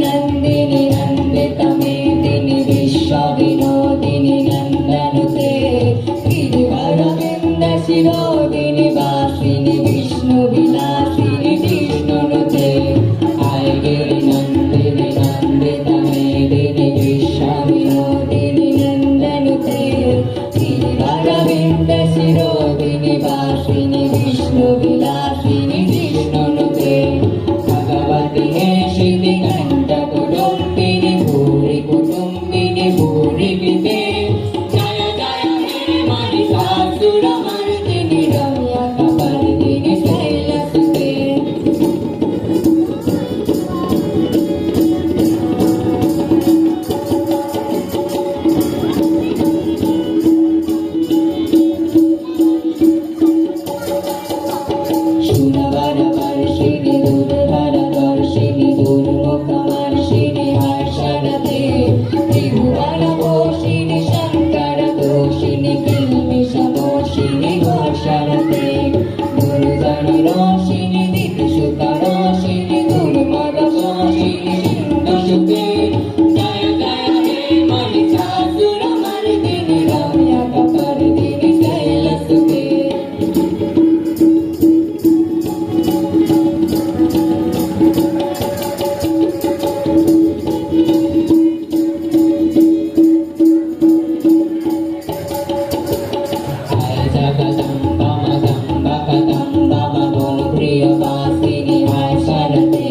नंदिनी नंदितमेदिनी विश्वविनोदिनी नंदनुते गिरिवरविन्द शिरोदिनी वासिनी विष्णुविलासिनी विष्णुनुते गिरि नंदिनी नंदितमेदिनी विश्वविनोदिनी नंदनुते गिरिवरविन्द शिरोदिनी वासिनी विष्णुविलासिनी विष्णुनुते भगवती हे श्री कुटुंबिनी भूरि कुटुंबिनी भूरि विदे जय जय हे महिषासुरमर्दिनी रम्यकपर्दिनी शैलसुते शूलवरवर्षिणि दुर्धरवर्षिणि दुर्मुखवर्षिणि हर्षरते त्रिभुवनपोषिणि शङ्करदोषिणि किल्बिषदोषिणि वर्षरते दुर्जनरोषिणि दितिसुतरोषिणि दुर्मदपोषिणि सिन्धुसुते जय जय हे महिषासुरमर्दिनि रम्यकपर्दिनि शैलसुते प्रियवासिनी हर्षरते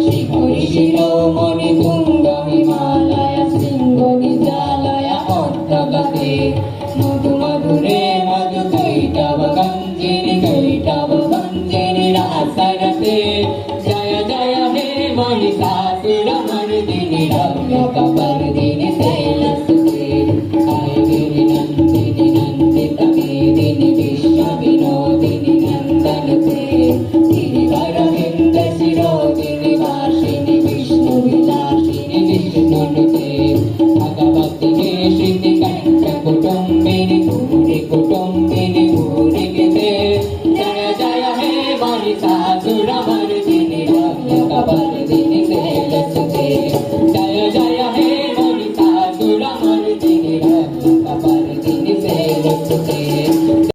शिखरि शिरोमणि तुंग हिमालय सिंह निजालय ओद्धगते मधु मधुरे मधु कैटव गंजिनि रासरते जय जय हे महिषासुरमर्दिनि रम्यकपर्दिनि शैलसुते गिरि नंदिनी नंदितमेदिनि विश्वविनोदिनि नंदनुते